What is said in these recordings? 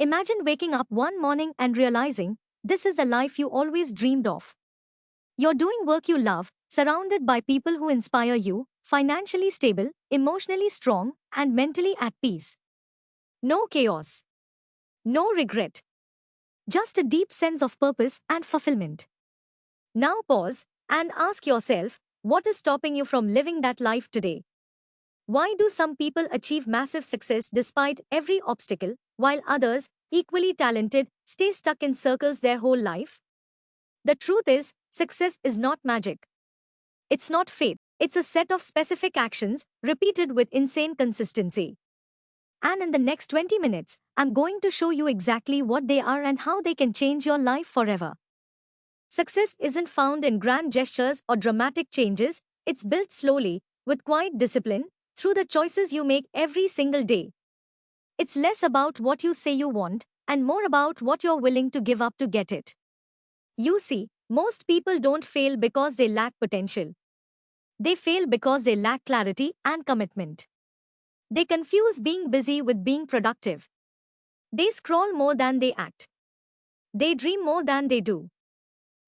Imagine waking up one morning and realizing this is the life you always dreamed of. You're doing work you love, surrounded by people who inspire you, financially stable, emotionally strong, and mentally at peace. No chaos, no regret, just a deep sense of purpose and fulfillment. Now pause and ask yourself, what is stopping you from living that life today? Why do some people achieve massive success despite every obstacle, while others, equally talented, stay stuck in circles their whole life? The truth is, success is not magic. It's not fate. It's a set of specific actions repeated with insane consistency. And in the next 20 minutes, I'm going to show you exactly what they are and how they can change your life forever. Success isn't found in grand gestures or dramatic changes, it's built slowly, with quiet discipline, through the choices you make every single day. It's less about what you say you want and more about what you're willing to give up to get it. You see, most people don't fail because they lack potential. They fail because they lack clarity and commitment. They confuse being busy with being productive. They scroll more than they act. They dream more than they do.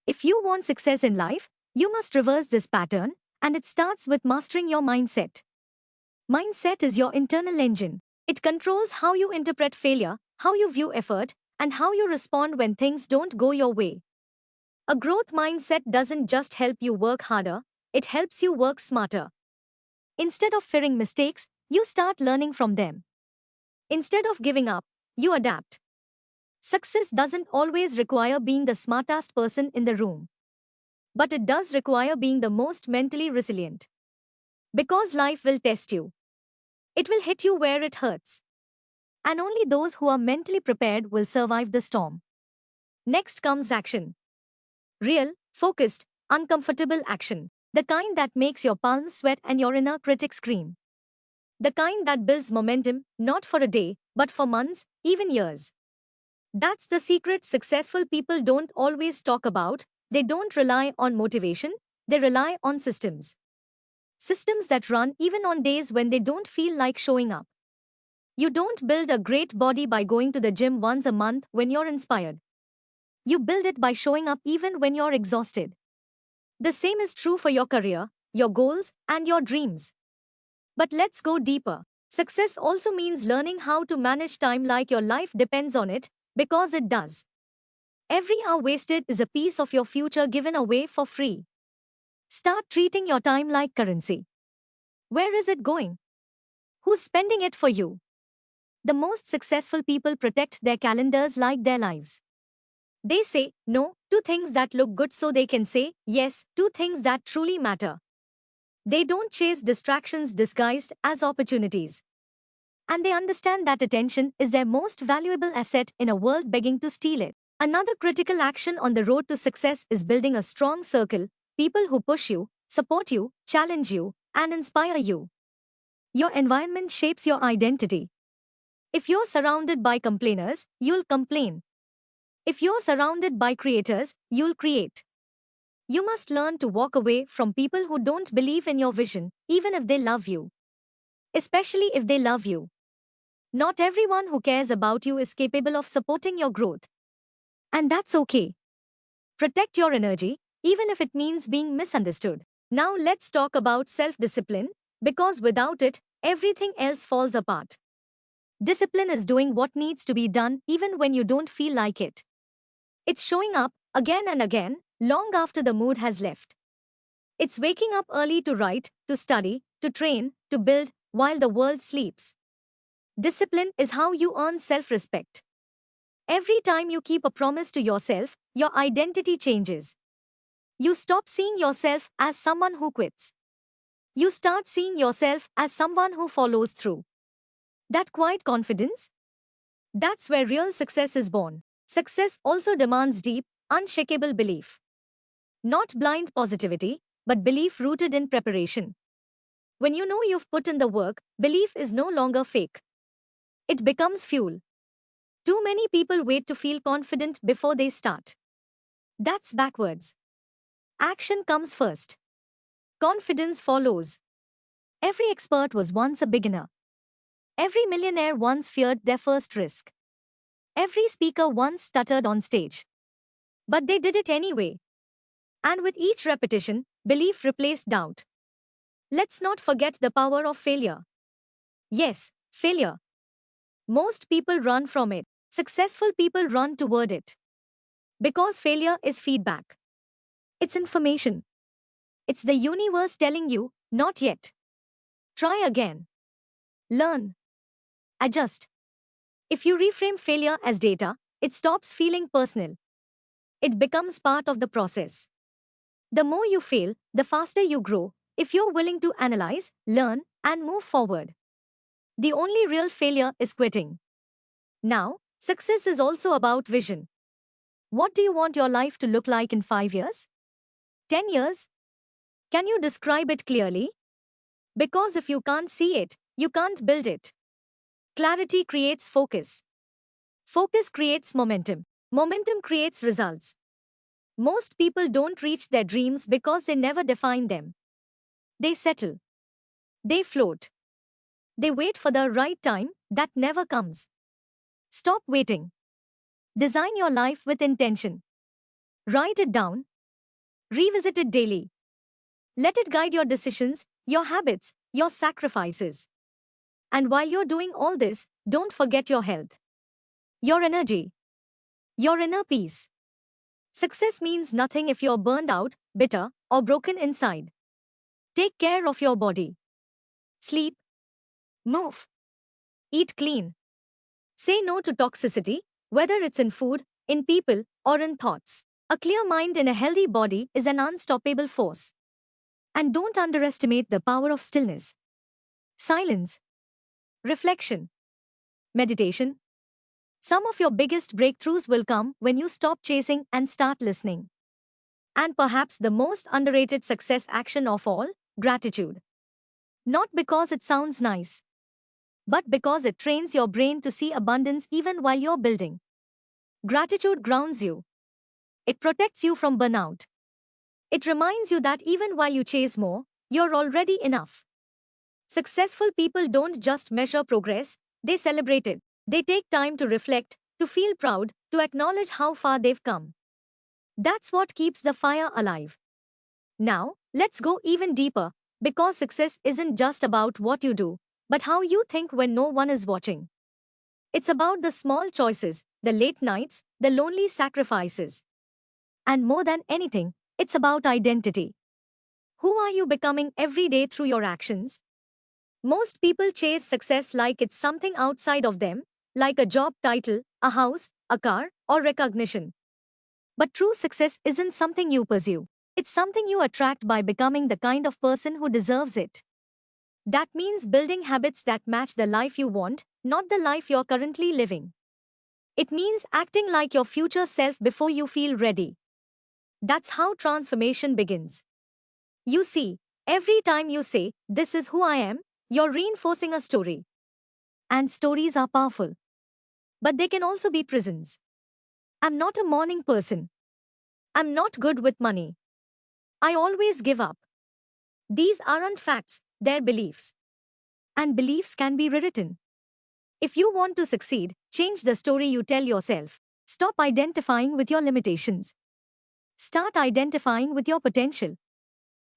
If you want success in life, you must reverse this pattern, and it starts with mastering your mindset. Mindset is your internal engine. It controls how you interpret failure, how you view effort, and how you respond when things don't go your way. A growth mindset doesn't just help you work harder, it helps you work smarter. Instead of fearing mistakes, you start learning from them. Instead of giving up, you adapt. Success doesn't always require being the smartest person in the room, but it does require being the most mentally resilient. Because life will test you. It will hit you where it hurts. And only those who are mentally prepared will survive the storm. Next comes action. Real, focused, uncomfortable action. The kind that makes your palms sweat and your inner critic scream. The kind that builds momentum, not for a day, but for months, even years. That's the secret successful people don't always talk about. They don't rely on motivation, they rely on systems. Systems that run even on days when they don't feel like showing up. You don't build a great body by going to the gym once a month when you're inspired. You build it by showing up even when you're exhausted. The same is true for your career, your goals, and your dreams. But let's go deeper. Success also means learning how to manage time like your life depends on it, because it does. Every hour wasted is a piece of your future given away for free. Start treating your time like currency. Where is it going? Who's spending it for you? The most successful people protect their calendars like their lives. They say no to things that look good so they can say yes to things that truly matter. They don't chase distractions disguised as opportunities. And they understand that attention is their most valuable asset in a world begging to steal it. Another critical action on the road to success is building a strong circle, people who push you, support you, challenge you, and inspire you. Your environment shapes your identity. If you're surrounded by complainers, you'll complain. If you're surrounded by creators, you'll create. You must learn to walk away from people who don't believe in your vision, even if they love you. Especially if they love you. Not everyone who cares about you is capable of supporting your growth. And that's okay. Protect your energy, even if it means being misunderstood. Now let's talk about self-discipline, because without it, everything else falls apart. Discipline is doing what needs to be done even when you don't feel like it. It's showing up, again and again, long after the mood has left. It's waking up early to write, to study, to train, to build, while the world sleeps. Discipline is how you earn self-respect. Every time you keep a promise to yourself, your identity changes. You stop seeing yourself as someone who quits. You start seeing yourself as someone who follows through. That quiet confidence? That's where real success is born. Success also demands deep, unshakable belief. Not blind positivity, but belief rooted in preparation. When you know you've put in the work, belief is no longer fake. It becomes fuel. Too many people wait to feel confident before they start. That's backwards. Action comes first. Confidence follows. Every expert was once a beginner. Every millionaire once feared their first risk. Every speaker once stuttered on stage. But they did it anyway. And with each repetition, belief replaced doubt. Let's not forget the power of failure. Yes, failure. Most people run from it. Successful people run toward it. Because failure is feedback. It's information. It's the universe telling you, not yet. Try again. Learn. Adjust. If you reframe failure as data, it stops feeling personal. It becomes part of the process. The more you fail, the faster you grow, if you're willing to analyze, learn, and move forward. The only real failure is quitting. Now, success is also about vision. What do you want your life to look like in 5 years? 10 years? Can you describe it clearly? Because if you can't see it, you can't build it. Clarity creates focus. Focus creates momentum. Momentum creates results. Most people don't reach their dreams because they never define them. They settle. They float. They wait for the right time that never comes. Stop waiting. Design your life with intention. Write it down. Revisit it daily. Let it guide your decisions, your habits, your sacrifices. And while you're doing all this, don't forget your health, your energy, your inner peace. Success means nothing if you're burned out, bitter, or broken inside. Take care of your body. Sleep. Move. Eat clean. Say no to toxicity, whether it's in food, in people, or in thoughts. A clear mind in a healthy body is an unstoppable force. And don't underestimate the power of stillness. Silence. Reflection. Meditation. Some of your biggest breakthroughs will come when you stop chasing and start listening. And perhaps the most underrated success action of all, gratitude. Not because it sounds nice, but because it trains your brain to see abundance even while you're building. Gratitude grounds you. It protects you from burnout. It reminds you that even while you chase more, you're already enough. Successful people don't just measure progress, they celebrate it. They take time to reflect, to feel proud, to acknowledge how far they've come. That's what keeps the fire alive. Now, let's go even deeper, because success isn't just about what you do, but how you think when no one is watching. It's about the small choices, the late nights, the lonely sacrifices. And more than anything, it's about identity. Who are you becoming every day through your actions? Most people chase success like it's something outside of them, like a job title, a house, a car, or recognition. But true success isn't something you pursue. It's something you attract by becoming the kind of person who deserves it. That means building habits that match the life you want, not the life you're currently living. It means acting like your future self before you feel ready. That's how transformation begins. You see, every time you say, "This is who I am," you're reinforcing a story. And stories are powerful. But they can also be prisons. I'm not a morning person. I'm not good with money. I always give up. These aren't facts, they're beliefs. And beliefs can be rewritten. If you want to succeed, change the story you tell yourself. Stop identifying with your limitations. Start identifying with your potential.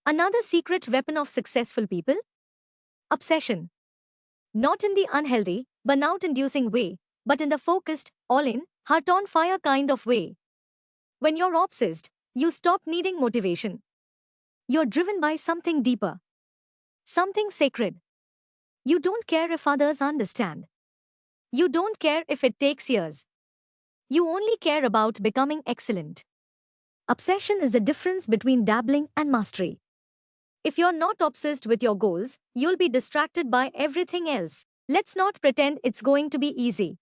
Another secret weapon of successful people? Obsession. Not in the unhealthy, burnout-inducing way, but in the focused, all-in, heart-on-fire kind of way. When you're obsessed, you stop needing motivation. You're driven by something deeper. Something sacred. You don't care if others understand. You don't care if it takes years. You only care about becoming excellent. Obsession is the difference between dabbling and mastery. If you're not obsessed with your goals, you'll be distracted by everything else. Let's not pretend it's going to be easy.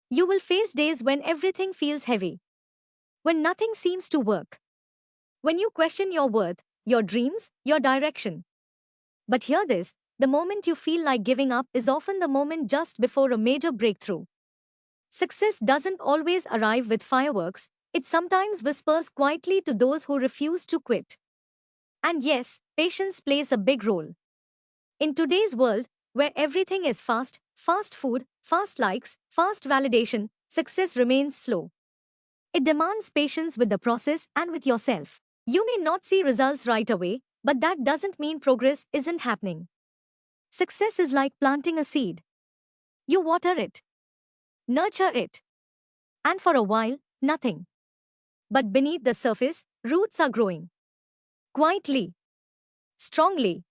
You will face days when everything feels heavy. When nothing seems to work. When you question your worth, your dreams, your direction. But hear this, the moment you feel like giving up is often the moment just before a major breakthrough. Success doesn't always arrive with fireworks, it sometimes whispers quietly to those who refuse to quit. And yes, patience plays a big role. In today's world, where everything is fast, fast food, fast likes, fast validation, success remains slow. It demands patience with the process and with yourself. You may not see results right away, but that doesn't mean progress isn't happening. Success is like planting a seed. You water it, nurture it, and for a while, nothing. But beneath the surface, roots are growing. Quietly, strongly,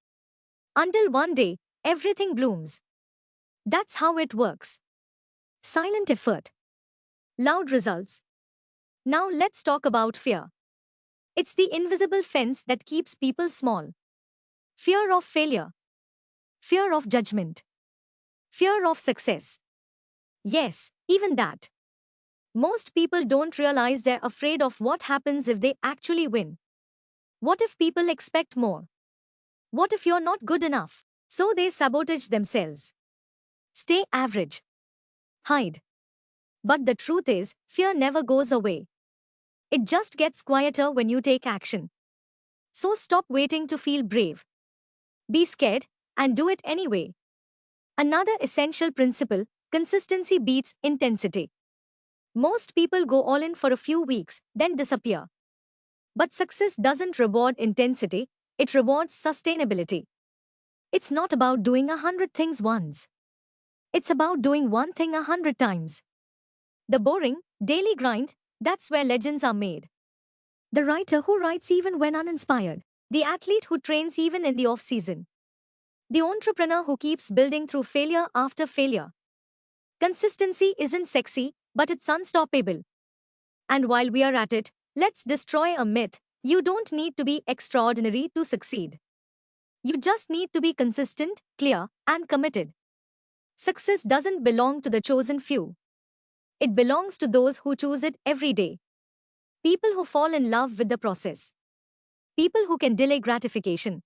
until one day, everything blooms. That's how it works. Silent effort, loud results. Now let's talk about fear. It's the invisible fence that keeps people small. Fear of failure, fear of judgment, fear of success. Yes, even that. Most people don't realize they're afraid of what happens if they actually win. What if people expect more? What if you're not good enough? So they sabotage themselves. Stay average. Hide. But the truth is, fear never goes away. It just gets quieter when you take action. So stop waiting to feel brave. Be scared, and do it anyway. Another essential principle: consistency beats intensity. Most people go all in for a few weeks, then disappear. But success doesn't reward intensity, it rewards sustainability. It's not about doing 100 things once. It's about doing one thing 100 times. The boring, daily grind, that's where legends are made. The writer who writes even when uninspired. The athlete who trains even in the off-season. The entrepreneur who keeps building through failure after failure. Consistency isn't sexy, but it's unstoppable. And while we are at it, let's destroy a myth: you don't need to be extraordinary to succeed. You just need to be consistent, clear, and committed. Success doesn't belong to the chosen few. It belongs to those who choose it every day. People who fall in love with the process. People who can delay gratification.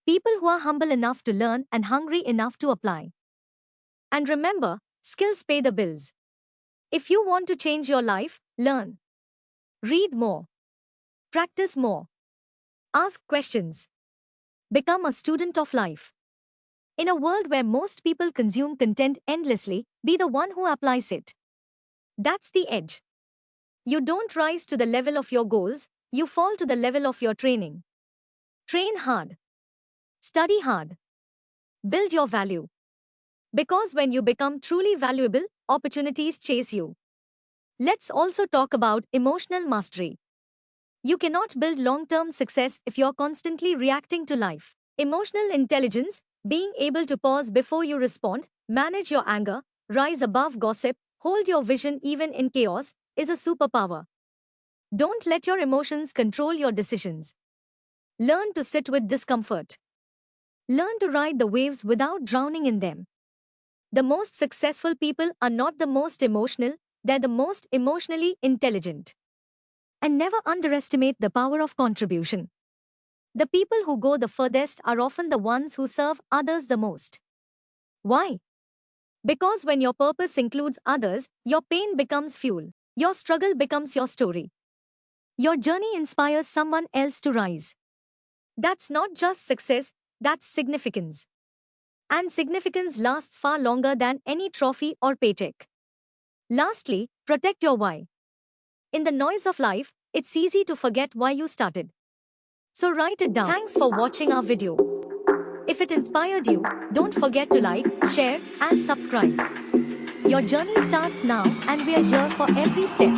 People who are humble enough to learn and hungry enough to apply. And remember, skills pay the bills. If you want to change your life, learn. Read more. Practice more. Ask questions. Become a student of life. In a world where most people consume content endlessly, be the one who applies it. That's the edge. You don't rise to the level of your goals, you fall to the level of your training. Train hard. Study hard. Build your value. Because when you become truly valuable, opportunities chase you. Let's also talk about emotional mastery. You cannot build long-term success if you're constantly reacting to life. Emotional intelligence, being able to pause before you respond, manage your anger, rise above gossip, hold your vision even in chaos, is a superpower. Don't let your emotions control your decisions. Learn to sit with discomfort. Learn to ride the waves without drowning in them. The most successful people are not the most emotional, they're the most emotionally intelligent. And never underestimate the power of contribution. The people who go the furthest are often the ones who serve others the most. Why? Because when your purpose includes others, your pain becomes fuel. Your struggle becomes your story. Your journey inspires someone else to rise. That's not just success, that's significance. And significance lasts far longer than any trophy or paycheck. Lastly, protect your why. In the noise of life, it's easy to forget why you started. So write it down. Thanks for watching our video. If it inspired you, don't forget to like, share, and subscribe. Your journey starts now, and we are here for every step.